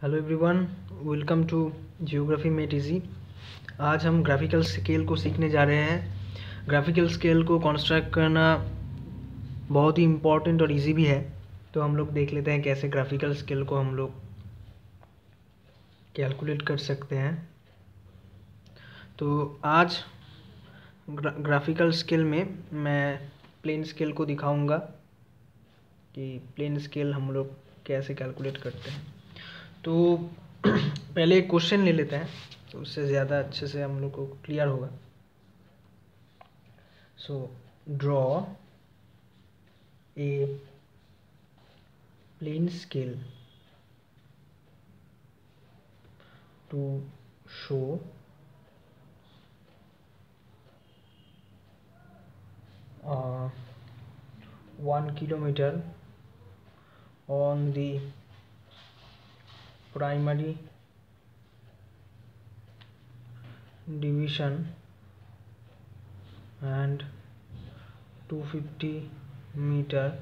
Hello everyone, welcome to geography made easy. आज हम graphical scale को सीखने जा रहे हैं। ग्राफिकल स्केल को कंस्ट्रक्ट करना बहुत ही इम्पोर्टेंट और इजी भी है। तो हम लोग देख लेते हैं कैसे ग्राफिकल स्केल को हम लोग कैलकुलेट कर सकते हैं। तो आज ग्राफिकल स्केल में मैं प्लेन स्केल को दिखाऊंगा कि प्लेन स्केल हम लोग कैसे कैलकुलेट करते हैं। तो पहले एक क्वेश्चन ले लेते हैं, तो उससे ज़्यादा अच्छे से हम लोग को क्लियर होगा। So draw a plain scale to show uh, 1 kilometer on the primary division and 250 meter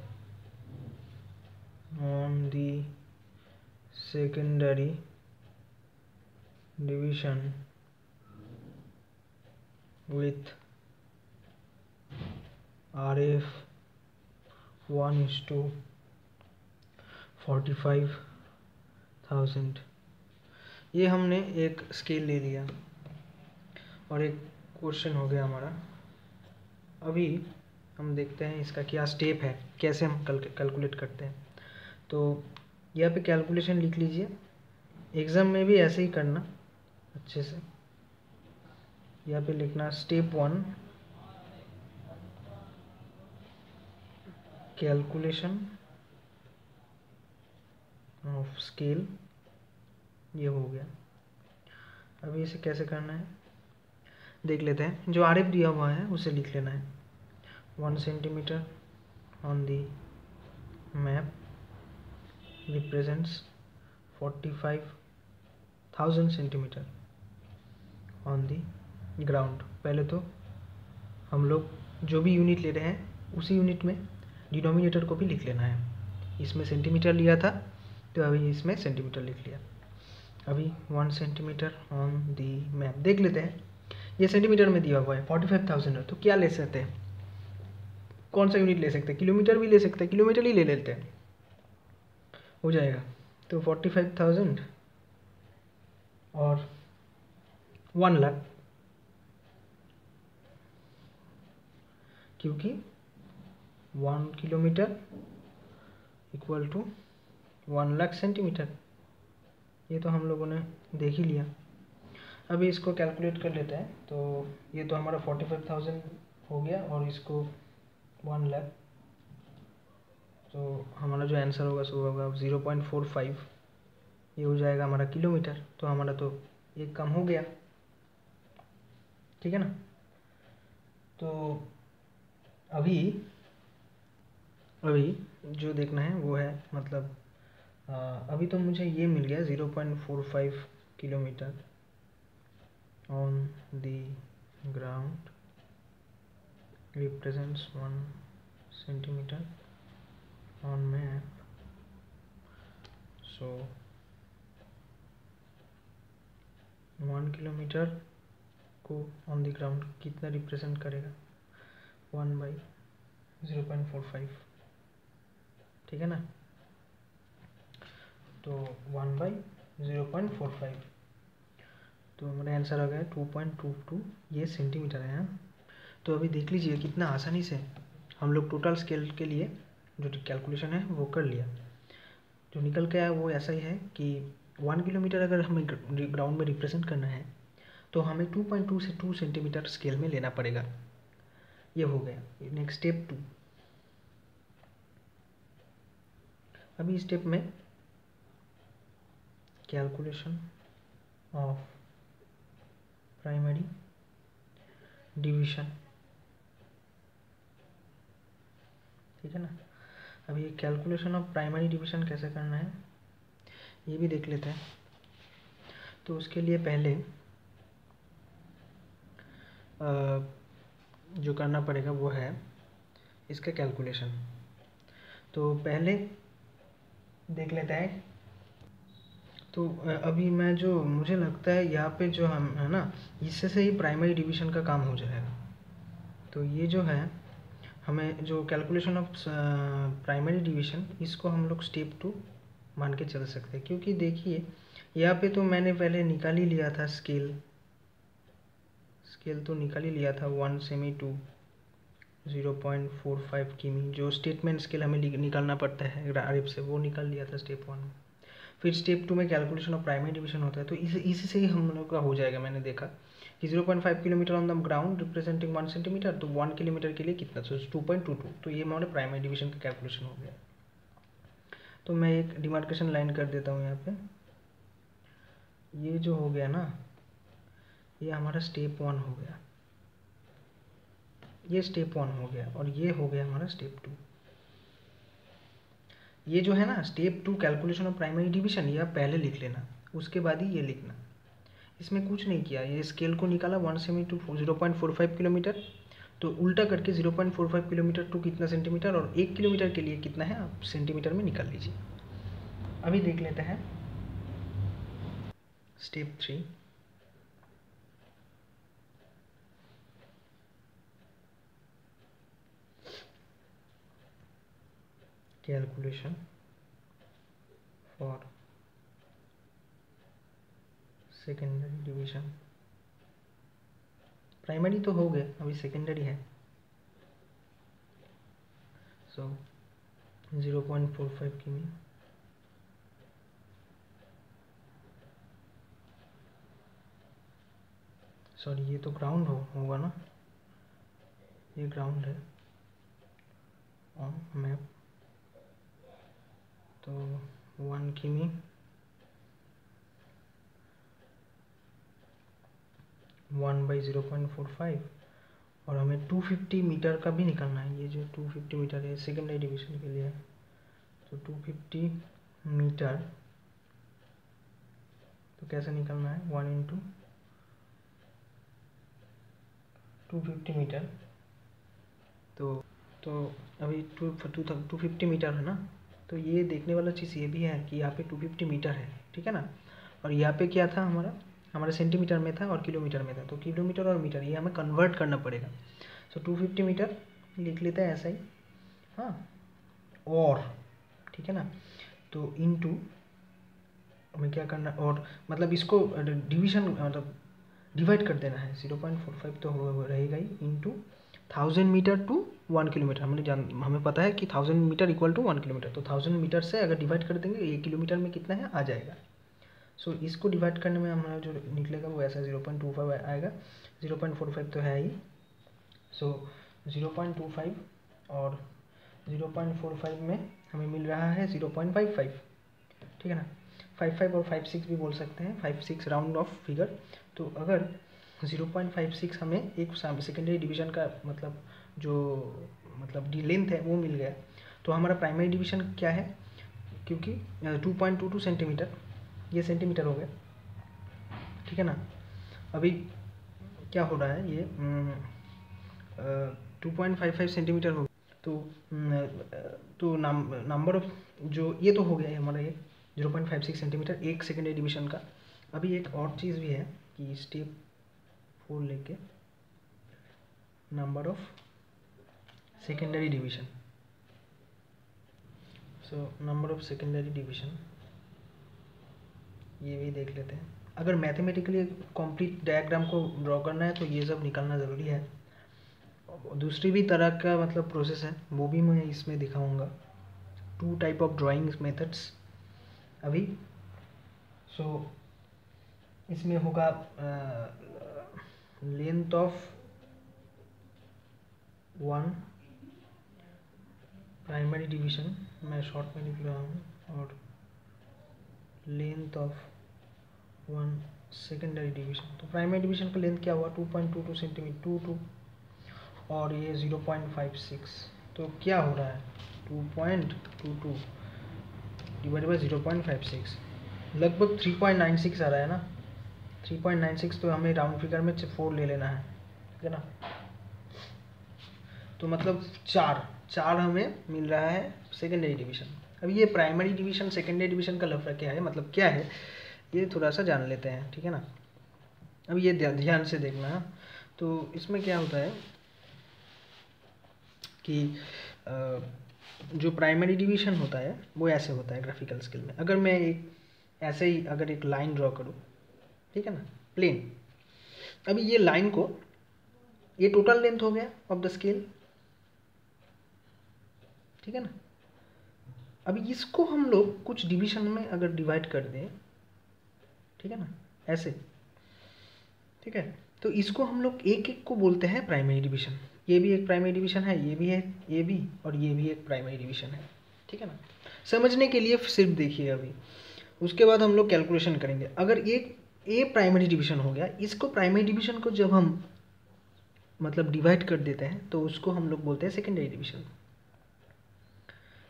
on the secondary division with RF 1:45,000। ये हमने एक स्केल ले लिया और एक क्वेश्चन हो गया हमारा। अभी हम देखते हैं इसका क्या स्टेप है, कैसे हम कैलकुलेट करते हैं। तो यहाँ पे कैलकुलेशन लिख लीजिए, एग्ज़ाम में भी ऐसे ही करना अच्छे से। यहाँ पे लिखना स्टेप 1 कैलकुलेशन ऑफ स्केल, ये हो गया। अभी इसे कैसे करना है देख लेते हैं। जो RF दिया हुआ है उसे लिख लेना है। 1 centimetre on the map represents 45,000 centimetre on the ground. पहले तो हम लोग जो भी यूनिट ले रहे हैं उसी यूनिट में डिनोमिनेटर को भी लिख लेना है। इसमें सेंटीमीटर लिया था तो अभी इसमें सेंटीमीटर लिख लिया। अभी 1 सेंटीमीटर ऑन दी मैप देख लेते हैं। ये सेंटीमीटर में दिया हुआ है, 45,000 है, तो क्या ले सकते हैं, कौन सा यूनिट ले सकते हैं? किलोमीटर भी ले सकते हैं, किलोमीटर ही ले लेते हैं, हो जाएगा। तो 45,000 और 1 लाख, क्योंकि 1 kilometre equal to 1 lakh centimetre. ये तो हम लोगों ने देख ही लिया। अभी इसको कैलकुलेट कर लेते हैं। तो ये तो हमारा 45,000 हो गया और इसको 1 लाख, तो हमारा जो आंसर होगा सो होगा 0.45। ये हो जाएगा हमारा किलोमीटर। तो हमारा तो एक कम हो गया, ठीक है ना। तो अभी जो देखना है वो है, मतलब अभी तो मुझे ये मिल गया 0.45 kilometre on the ground represents 1 centimetre on map. So 1 kilometre को ऑन द ग्राउंड कितना रिप्रेजेंट करेगा? 1/0.45, ठीक है ना। तो 1/0.45, तो हमारा आंसर आ गया 2.22। ये सेंटीमीटर है। हाँ, तो अभी देख लीजिए कितना आसानी से हम लोग टोटल स्केल के लिए जो कैलकुलेशन है वो कर लिया। जो निकल के आया वो ऐसा ही है कि 1 किलोमीटर अगर हमें ग्राउंड में रिप्रेजेंट करना है तो हमें 2.2 से 2 सेंटीमीटर स्केल में लेना पड़ेगा। ये हो गया। Next step 2। अभी स्टेप में कैलकुलेशन ऑफ प्राइमरी डिवीजन, ठीक है ना। अभी कैलकुलेशन ऑफ प्राइमरी डिवीजन कैसे करना है ये भी देख लेते हैं। तो उसके लिए पहले जो करना पड़ेगा वो है इसका कैलकुलेशन। तो पहले देख लेते हैं तो अभी मैं जो मुझे लगता है यहाँ पे जो हम है ना, इससे से ही प्राइमरी डिवीज़न का काम हो जाएगा। तो ये जो है हमें जो कैलकुलेशन ऑफ प्राइमरी डिवीज़न, इसको हम लोग स्टेप 2 मान के चल सकते हैं, क्योंकि देखिए यहाँ पे तो मैंने पहले निकाल ही लिया था स्केल तो निकाल ही लिया था 1 सेमी टू 0.45 किमी, जो स्टेटमेंट स्केल हमें निकालना पड़ता है आरएफ से, वो निकाल लिया था स्टेप 1 में। फिर स्टेप 2 में कैलकुलेशन ऑफ प्राइमरी डिवीज़न होता है, तो इसी से ही हम लोग का हो जाएगा। मैंने देखा कि 0.5 kilometre on the ground representing 1 centimetre, तो 1 किलोमीटर के लिए कितना, तो 2.22, तो ये हमारे प्राइमरी डिवीज़न का कैलकुलेशन हो गया। तो मैं एक डिमार्केशन लाइन कर देता हूँ यहाँ पे। ये जो हो गया ना, ये हमारा स्टेप 1 हो गया, ये स्टेप 1 हो गया, और ये हो गया हमारा स्टेप 2। ये जो है ना step 2 calculation of primary division, ये आप पहले लिख लेना, उसके बाद ही ये लिखना। इसमें कुछ नहीं किया, ये स्केल को निकाला 1 सेमी टू 0.45 किलोमीटर, तो उल्टा करके 0.45 किलोमीटर टू कितना सेंटीमीटर, और 1 किलोमीटर के लिए कितना है आप सेंटीमीटर में निकाल लीजिए। अभी देख लेते हैं step 3। Calculation for secondary division. Primary तो हो गया, अभी सेकेंडरी है। सो 0.45 किमी, सॉरी ये तो ग्राउंड होगा ना, ये ग्राउंड है ऑन मैप, तो 1 किमी 1/0.45, और हमें 250 मीटर का भी निकालना है। ये जो 250 मीटर है सेकेंडरी डिवीज़न के लिए है, तो 250 मीटर तो कैसे निकालना है, 1 इंटू 250 मीटर, तो अभी 250 मीटर है ना, तो ये देखने वाला चीज़ ये भी है कि यहाँ पे 250 मीटर है, ठीक है ना, और यहाँ पे क्या था हमारा सेंटीमीटर में था और किलोमीटर में था, तो किलोमीटर और मीटर ये हमें कन्वर्ट करना पड़ेगा। सो 250 मीटर लिख लेते हैं ऐसा ही, हाँ, और ठीक है ना, तो इनटू हमें क्या करना, और मतलब इसको डिवीज़न मतलब डिवाइड कर देना है, 0.45 तो रहेगा ही, इंटू 1000 मीटर टू 1 किलोमीटर। हमें पता है कि 1000 मीटर इक्वल टू 1 किलोमीटर, तो 1000 मीटर से अगर डिवाइड कर देंगे 1 किलोमीटर में कितना है आ जाएगा। सो इसको डिवाइड करने में हमारा जो निकलेगा वो ऐसा 0.25 आएगा, 0.45 तो है ही, सो 0.25 और 0.45 में हमें मिल रहा है 0.55, ठीक है ना, 55 और 56 भी बोल सकते हैं, 56 राउंड ऑफ फिगर। तो अगर 0.56 हमें एक सेकेंडरी डिवीज़न का मतलब लेंथ है वो मिल गया, तो हमारा प्राइमरी डिवीज़न क्या है, क्योंकि 2.22 सेंटीमीटर, ये सेंटीमीटर हो गया, ठीक है ना। अभी क्या हो रहा है, ये 2.55 सेंटीमीटर हो गया, तो नंबर ऑफ जो ये तो हो गया है हमारा ये 0.56 सेंटीमीटर एक सेकेंडरी डिवीज़न का। अभी एक और चीज़ भी है कि स्टेप 4 लेके number of secondary division, so number of secondary division ये भी देख लेते हैं। अगर मैथमेटिकली कंप्लीट डायग्राम को ड्रॉ करना है तो ये सब निकालना ज़रूरी है। दूसरी भी तरह का मतलब प्रोसेस है, वो भी मैं इसमें दिखाऊंगा, 2 टाइप ऑफ ड्राइंग मेथड्स अभी। सो इसमें होगा लेंथ ऑफ 1 प्राइमरी डिवीज़न, मैं शॉर्ट में लिख रहा हूँ, और लेंथ ऑफ 1 सेकेंडरी डिवीज़न। तो प्राइमरी डिवीज़न का लेंथ क्या हुआ, 2.22 सेंटीमीटर 22, और ये 0.56, तो क्या हो रहा है 2.22 डिवाइड बाई 0.56, लगभग 3.96 आ रहा है ना, 3.96, तो हमें राउंड फिगर में 4 ले लेना है, ठीक है ना, तो मतलब 4 हमें मिल रहा है सेकेंडरी डिवीज़न। अब ये प्राइमरी डिवीज़न सेकेंडरी डिवीज़न का लफड़ा क्या है, मतलब क्या है ये थोड़ा सा जान लेते हैं, ठीक है ना। अब ये ध्यान से देखना है। तो इसमें क्या होता है कि जो प्राइमरी डिवीजन होता है वो ऐसे होता है ग्राफिकल स्केल में। अगर मैं एक ऐसे ही अगर एक लाइन ड्रॉ करूँ, ठीक है ना, प्लेन, अभी ये लाइन को, ये टोटल लेंथ हो गया ऑफ द स्केल, ठीक है ना। अभी इसको हम लोग कुछ डिवीजन में अगर डिवाइड कर दें, ठीक है ना, ऐसे, ठीक है, तो इसको हम लोग एक एक को बोलते हैं प्राइमरी डिवीजन। ये भी एक प्राइमरी डिवीजन है, ये भी है, ये भी, और ये भी एक प्राइमरी डिवीजन है, ठीक है ना। समझने के लिए सिर्फ देखिए अभी, उसके बाद हम लोग कैलकुलेशन करेंगे। अगर एक ए प्राइमरी डिवीजन हो गया, इसको प्राइमरी डिवीजन को जब हम मतलब डिवाइड कर देते हैं तो उसको हम लोग बोलते हैं सेकेंडरी डिवीजन।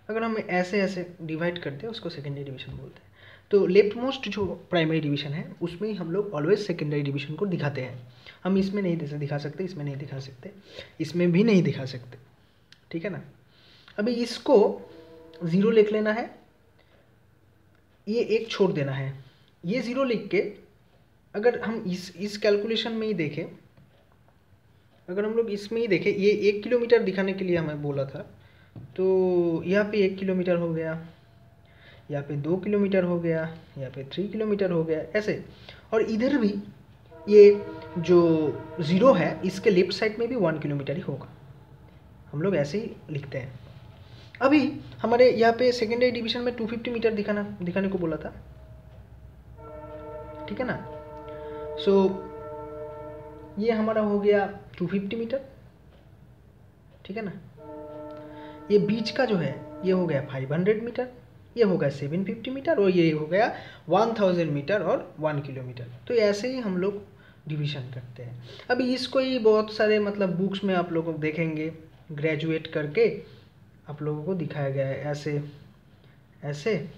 अगर हम ऐसे ऐसे डिवाइड करते हैं उसको सेकेंडरी डिवीजन बोलते हैं। तो लेफ्ट मोस्ट जो प्राइमरी डिवीजन है उसमें ही हम लोग ऑलवेज सेकेंडरी डिवीजन को दिखाते हैं। हम इसमें नहीं दिखा सकते, इसमें नहीं दिखा सकते, इसमें भी नहीं दिखा सकते, ठीक है ना। अभी इसको 0 लिख लेना है, ये एक छोड़ देना है। ये 0 लिख के अगर हम इस कैलकुलेशन में ही देखें, अगर हम लोग इसमें ही देखें, ये 1 किलोमीटर दिखाने के लिए हमें बोला था, तो यहाँ पे 1 किलोमीटर हो गया, यहाँ पे 2 किलोमीटर हो गया, यहाँ पे 3 किलोमीटर हो गया, ऐसे। और इधर भी ये जो 0 है इसके लेफ्ट साइड में भी 1 किलोमीटर ही होगा। हम लोग ऐसे ही लिखते हैं। अभी हमारे यहाँ पे सेकेंडरी डिवीजन में 250 मीटर दिखाने को बोला था, ठीक है ना। सो ये हमारा हो गया 250 मीटर, ठीक है ना। ये बीच का जो है ये हो गया 500 मीटर, ये हो गया 750 मीटर, और ये हो गया 1000 मीटर और 1 किलोमीटर। तो ऐसे ही हम लोग डिवीजन करते हैं। अभी इसको ही बहुत सारे मतलब बुक्स में आप लोग देखेंगे, ग्रेजुएट करके आप लोगों को दिखाया गया है ऐसे ऐसे,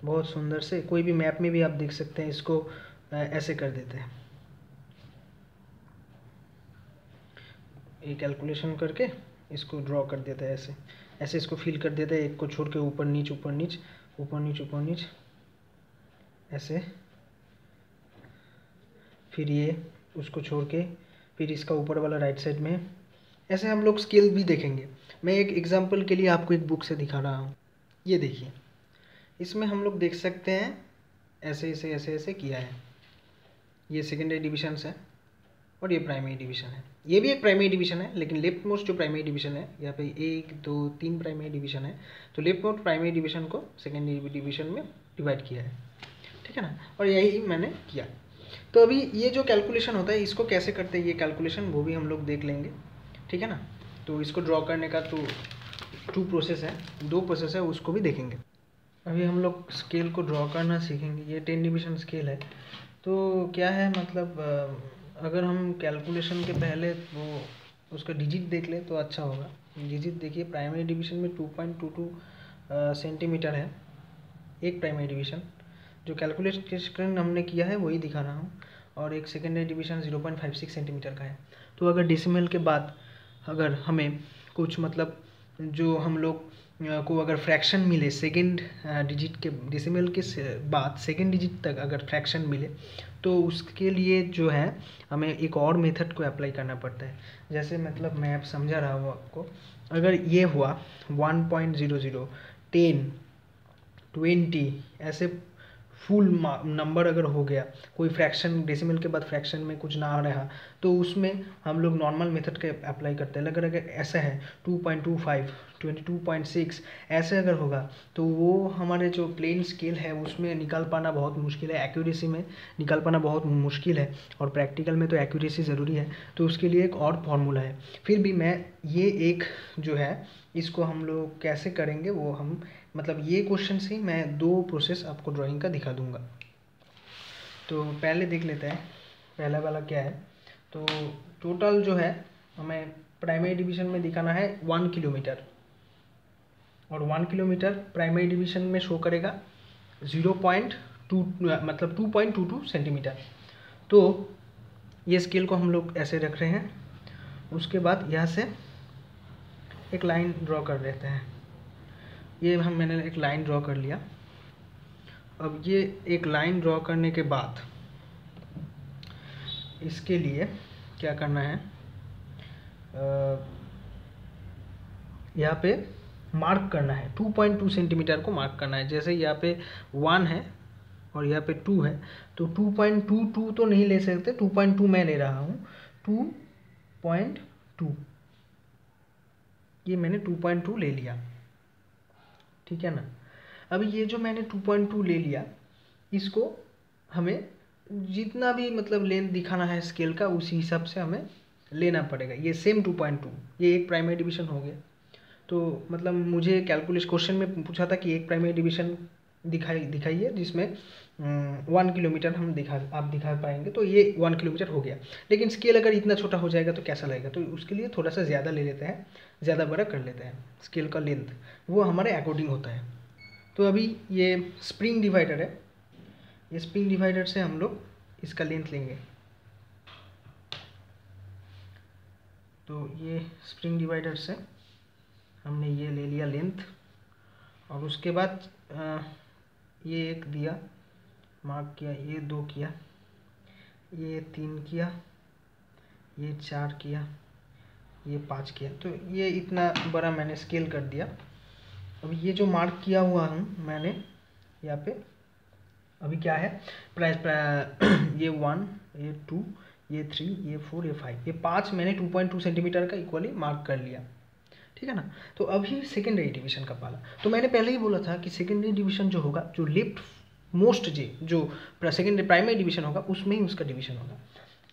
बहुत सुंदर से। कोई भी मैप में भी आप देख सकते हैं, इसको ऐसे कर देते हैं, ये कैलकुलेशन करके इसको ड्रॉ कर देते हैं ऐसे ऐसे, इसको फिल कर देते हैं, एक को छोड़ के ऊपर नीच ऊपर नीच ऊपर नीच ऊपर नीच ऐसे, फिर ये उसको छोड़ के फिर इसका ऊपर वाला राइट साइड में ऐसे हम लोग स्केल भी देखेंगे। मैं एक एग्जांपल के लिए आपको एक बुक से दिखा रहा हूँ। ये देखिए, इसमें हम लोग देख सकते हैं ऐसे ऐसे ऐसे ऐसे किया है। ये सेकेंडरी डिवीजन है और ये प्राइमरी डिवीजन है। ये भी एक प्राइमरी डिवीजन है, लेकिन लेफ्ट मोस्ट जो प्राइमरी डिवीजन है, यहाँ पे 1 2 3 प्राइमरी डिवीजन है, तो लेफ्ट मोस्ट प्राइमरी डिवीजन को सेकेंडरी डिवीजन में डिवाइड किया है, ठीक है ना। और यही मैंने किया। तो अभी ये जो कैलकुलेशन होता है इसको कैसे करते हैं, ये कैलकुलेशन वो भी हम लोग देख लेंगे, ठीक है ना। तो इसको ड्रॉ करने का तो 2 प्रोसेस है, 2 प्रोसेस है, उसको भी देखेंगे। अभी हम लोग स्केल को ड्रॉ करना सीखेंगे। ये 10 डिवीजन स्केल है। तो क्या है मतलब अगर हम कैलकुलेशन के पहले वो उसका डिजिट देख ले तो अच्छा होगा। डिजिट देखिए, प्राइमरी डिवीजन में 2.22 सेंटीमीटर है एक प्राइमरी डिवीजन। जो कैलकुलेशन हमने किया है वही दिखा रहा हूँ। और एक सेकेंडरी डिवीजन 0.56 सेंटीमीटर का है। तो अगर डेसिमल के बाद अगर हमें कुछ मतलब जो हम लोग को अगर फ्रैक्शन मिले सेकेंड डिजिट के डेसिमल के बाद सेकेंड डिजिट तक अगर फ्रैक्शन मिले तो उसके लिए जो है हमें एक और मेथड को अप्लाई करना पड़ता है। जैसे मतलब मैं अब समझा रहा हूँ आपको, अगर ये हुआ 1.00 10 20 ऐसे फुल नंबर अगर हो गया, कोई फ्रैक्शन डेसिमल के बाद फ्रैक्शन में कुछ ना आ रहा, तो उसमें हम लोग नॉर्मल मेथड के अप्लाई करते हैं। अगर ऐसा है 2.25 22.6 ऐसे अगर होगा तो वो हमारे जो प्लेन स्केल है उसमें निकाल पाना बहुत मुश्किल है, एक्यूरेसी में निकाल पाना बहुत मुश्किल है, और प्रैक्टिकल में तो एक्यूरेसी ज़रूरी है। तो उसके लिए एक और फार्मूला है। फिर भी मैं ये एक जो है इसको हम लोग कैसे करेंगे वो हम मतलब ये क्वेश्चन से मैं 2 प्रोसेस आपको ड्राइंग का दिखा दूंगा। तो पहले देख लेते हैं पहला वाला क्या है। तो टोटल जो है हमें प्राइमरी डिवीजन में दिखाना है 1 किलोमीटर, और 1 किलोमीटर प्राइमरी डिवीजन में शो करेगा 0.2 मतलब 2.22 सेंटीमीटर। तो ये स्केल को हम लोग ऐसे रख रहे हैं। उसके बाद यहाँ से एक लाइन ड्रॉ कर लेते हैं। ये मैंने एक लाइन ड्रॉ कर लिया। अब ये एक लाइन ड्रॉ करने के बाद इसके लिए क्या करना है, यहाँ पे मार्क करना है 2.2 सेंटीमीटर को मार्क करना है। जैसे यहाँ पे 1 है और यहाँ पे 2 है, तो 2.22 तो नहीं ले सकते, 2.2 मैं ले रहा हूँ, 2.2 ये मैंने 2.2 ले लिया, ठीक है ना। अभी ये जो मैंने 2.2 ले लिया, इसको हमें जितना भी मतलब लेंथ दिखाना है स्केल का उसी हिसाब से हमें लेना पड़ेगा। ये सेम 2.2, ये एक प्राइमरी डिवीजन हो गया। तो मतलब मुझे कैलकुलेशन क्वेश्चन में पूछा था कि एक प्राइमरी डिवीजन दिखाइए जिसमें 1 किलोमीटर हम आप दिखा पाएंगे, तो ये 1 किलोमीटर हो गया। लेकिन स्केल अगर इतना छोटा हो जाएगा तो कैसा लगेगा, तो उसके लिए थोड़ा सा ज़्यादा ले लेते हैं, ज़्यादा बड़ा कर लेते हैं स्केल का लेंथ, वो हमारे अकॉर्डिंग होता है। तो अभी ये स्प्रिंग डिवाइडर है, ये स्प्रिंग डिवाइडर से हम लोग इसका लेंथ लेंगे। तो ये स्प्रिंग डिवाइडर से हमने ये ले लिया लेंथ, और उसके बाद ये 1 दिया, मार्क किया, ये 2 किया, ये 3 किया, ये 4 किया, ये 5 किया। तो ये इतना बड़ा मैंने स्केल कर दिया। अभी ये जो मार्क किया हुआ हूँ मैंने यहाँ पे, अभी क्या है ये 1, ये 2, ये 3, ये 4, ये 5, ये 5 मैंने 2.2 सेंटीमीटर का इक्वली मार्क कर लिया, ठीक है ना। तो अभी सेकेंडरी डिवीजन का पाला। तो मैंने पहले ही बोला था कि सेकेंडरी डिवीजन जो होगा, जो लेफ्ट मोस्ट जो सेकेंडरी प्राइमरी डिवीजन होगा उसमें ही उसका डिवीजन होगा।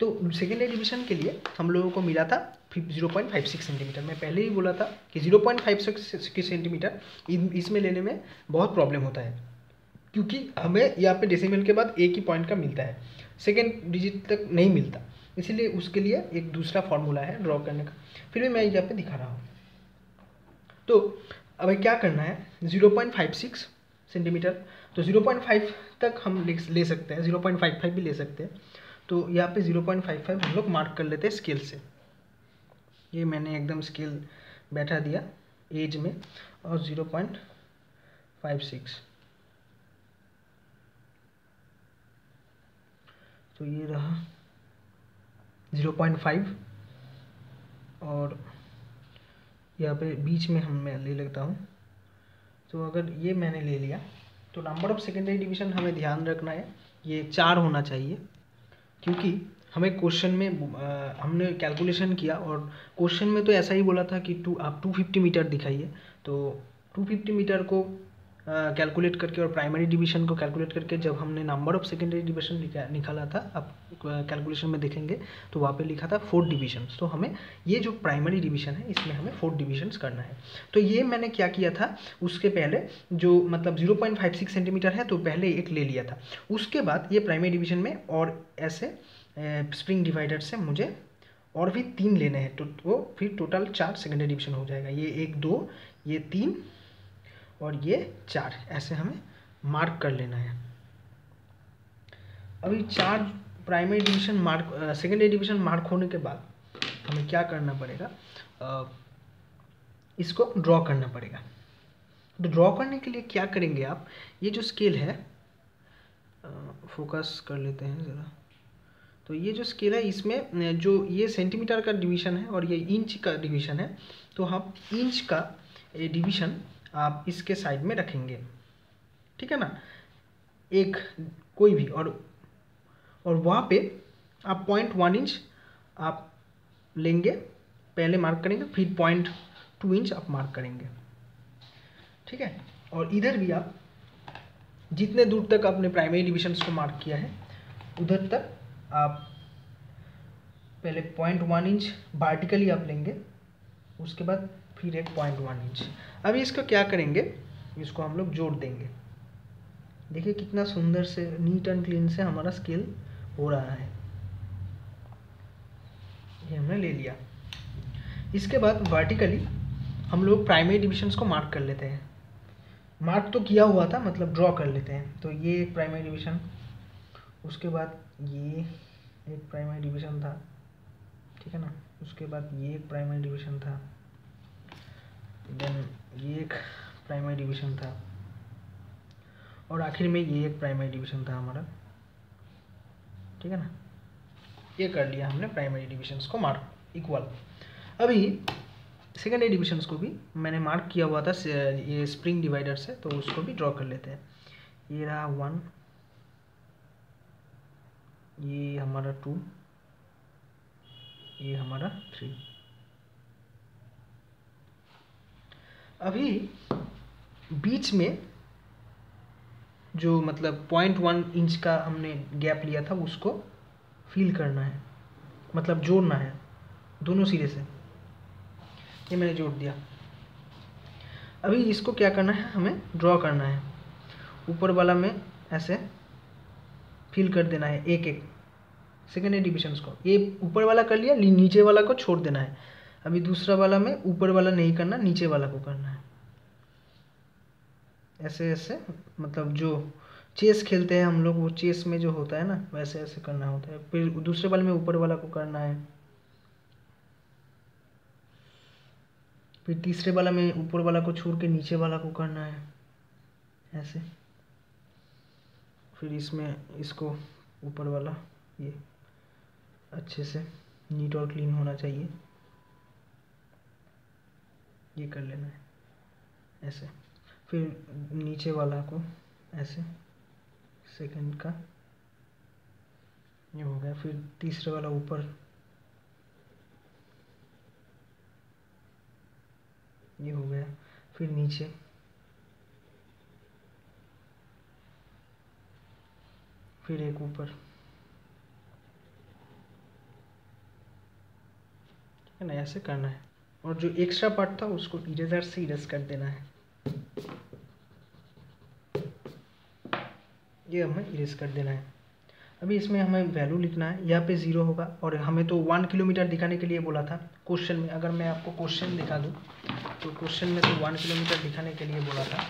तो सेकेंडरी डिवीजन के लिए हम लोगों को मिला था 0.56 सेंटीमीटर। मैं पहले ही बोला था कि 0.56 सेंटीमीटर इसमें लेने में बहुत प्रॉब्लम होता है, क्योंकि हमें यहाँ पे डेसिमल के बाद एक ही पॉइंट का मिलता है, सेकेंड डिजिट तक नहीं मिलता। इसीलिए उसके लिए एक दूसरा फॉर्मूला है ड्रॉ करने का, फिर भी मैं यहाँ पे दिखा रहा हूँ। तो अब क्या करना है, 0.56 सेंटीमीटर, तो 0.5 तक हम ले सकते हैं, 0.55 भी ले सकते हैं। तो यहाँ पे 0.55 हम लोग मार्क कर लेते हैं स्केल से। ये मैंने एकदम स्केल बैठा दिया एज में, और 0.56, तो ये रहा 0.5, और यहाँ पे बीच में मैं ले लेता हूँ। तो अगर ये मैंने ले लिया, तो नंबर ऑफ सेकेंडरी डिवीजन हमें ध्यान रखना है, ये 4 होना चाहिए, क्योंकि हमें क्वेश्चन में हमने कैलकुलेशन किया और क्वेश्चन में तो ऐसा ही बोला था कि आप 250 मीटर दिखाइए। तो 250 मीटर को कैलकुलेट करके और प्राइमरी डिवीजन को कैलकुलेट करके जब हमने नंबर ऑफ सेकेंडरी डिवीजन निकाला था, आप कैलकुलेशन में देखेंगे तो वहाँ पे लिखा था 4 डिवीजन्स। तो हमें ये जो प्राइमरी डिवीजन है इसमें हमें 4 डिवीजन्स करना है। तो ये मैंने क्या किया था, उसके पहले जो मतलब 0.56 सेंटीमीटर है तो पहले एक ले लिया था, उसके बाद ये प्राइमरी डिवीजन में और ऐसे स्प्रिंग डिवाइडर से मुझे और भी 3 लेने हैं, तो वो फिर टोटल 4 सेकेंडरी डिवीजन हो जाएगा। ये 1, 2, ये 3 और ये 4, ऐसे हमें मार्क कर लेना है। अभी 4 primary division mark, secondary division mark होने के बाद हमें क्या करना पड़ेगा, इसको ड्रॉ करना पड़ेगा। तो ड्रॉ करने के लिए क्या करेंगे आप, ये जो स्केल है, फोकस कर लेते हैं ज़रा। तो ये जो स्केल है इसमें जो ये सेंटीमीटर का डिवीजन है और ये इंच का डिवीजन है, तो हम इंच का डिवीजन आप इसके साइड में रखेंगे, ठीक है ना, एक कोई भी, और वहाँ पे आप 0.1 इंच आप लेंगे, पहले मार्क करेंगे, फिर 0.2 इंच आप मार्क करेंगे, ठीक है। और इधर भी आप जितने दूर तक आपने प्राइमरी डिवीजन्स को मार्क किया है उधर तक आप पहले 0.1 इंच वर्टिकली आप लेंगे, उसके बाद फिर एक 0.1 इंच। अभी इसको क्या करेंगे, इसको हम लोग जोड़ देंगे। देखिए कितना सुंदर से नीट एंड क्लीन से हमारा स्केल हो रहा है। ये हमने ले लिया। इसके बाद वर्टिकली हम लोग प्राइमरी डिवीजन्स को मार्क कर लेते हैं। मार्क तो किया हुआ था, मतलब ड्रॉ कर लेते हैं। तो ये एक प्राइमरी डिवीजन, उसके बाद ये एक प्राइमरी डिवीजन था, ठीक है ना, उसके बाद ये एक प्राइमरी डिवीजन था, देन ये एक प्राइमरी डिवीजन था, और आखिर में ये एक प्राइमरी डिवीजन था हमारा, ठीक है ना। ये कर लिया हमने प्राइमरी डिविजन्स को मार्क इक्वल। अभी सेकेंडरी डिविजन्स को भी मैंने मार्क किया हुआ था ये स्प्रिंग डिवाइडर से, तो उसको भी ड्रॉ कर लेते हैं। ये रहा 1, ये हमारा 2, ये हमारा 3। अभी बीच में जो मतलब 0.1 इंच का हमने गैप लिया था उसको फिल करना है, मतलब जोड़ना है दोनों सिरे से। ये मैंने जोड़ दिया। अभी इसको क्या करना है, हमें ड्रॉ करना है। ऊपर वाला में ऐसे फिल कर देना है एक एक सेकेंडरी डिविजन्स को। ये ऊपर वाला कर लिया, नीचे वाला को छोड़ देना है। अभी दूसरा वाला में ऊपर वाला नहीं करना, नीचे वाला को करना है। ऐसे ऐसे मतलब जो चेस खेलते हैं हम लोग, वो चेस में जो होता है ना, वैसे ऐसे करना होता है। फिर दूसरे वाले में ऊपर वाला को करना है, फिर तीसरे वाला में ऊपर वाला को छोड़ के नीचे वाला को करना है ऐसे। फिर इसमें इसको ऊपर वाला ये अच्छे से नीट और क्लीन होना चाहिए, ये कर लेना है ऐसे। फिर नीचे वाला को ऐसे सेकंड का ये हो गया। फिर तीसरे वाला ऊपर ये हो गया। फिर नीचे फिर एक ऊपर, ठीक है ना, ऐसे करना है। और जो एक्स्ट्रा पार्ट था उसको इरेजर से इरेज कर देना है। ये हमें इरेज कर देना है। अभी इसमें हमें वैल्यू लिखना है। यहाँ पे 0 होगा और हमें तो 1 किलोमीटर दिखाने के लिए बोला था क्वेश्चन में। अगर मैं आपको क्वेश्चन दिखा दूँ तो क्वेश्चन में तो 1 किलोमीटर दिखाने के लिए बोला था।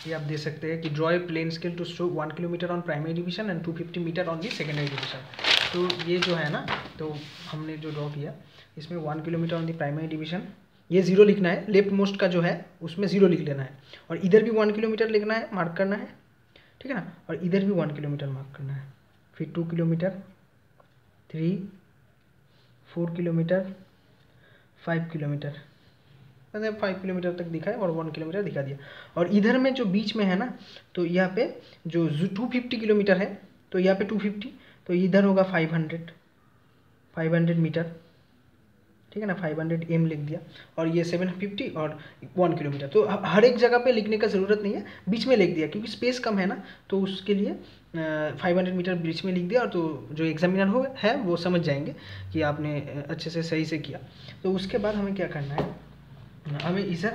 ये आप दे सकते हैं कि draw a plain scale to show 1 kilometre on primary division and 250 metre on the secondary division. तो ये जो है ना, तो हमने जो ड्रॉ किया इसमें 1 kilometre on the primary division, ये 0 लिखना है। लेफ्ट मोस्ट का जो है उसमें 0 लिख लेना है। और इधर भी 1 किलोमीटर लिखना है, मार्क करना है, ठीक है ना। और इधर भी 1 किलोमीटर मार्क करना है। फिर 2 किलोमीटर, 3, 4 किलोमीटर, 5 किलोमीटर, मैंने 5 किलोमीटर तक दिखाया और 1 किलोमीटर दिखा दिया। और इधर में जो बीच में है ना, तो यहाँ पे जो 250 किलोमीटर है, तो यहाँ पे 250, तो इधर होगा 500 मीटर, ठीक है ना। 500 m लिख दिया। और ये 750 और 1 किलोमीटर। तो हर एक जगह पे लिखने का ज़रूरत नहीं है, बीच में लिख दिया क्योंकि स्पेस कम है ना, तो उसके लिए 500 मीटर बीच में लिख दिया। और तो जो एग्जामिनर है वो समझ जाएंगे कि आपने अच्छे से सही से किया। तो उसके बाद हमें क्या करना है, हमें इसे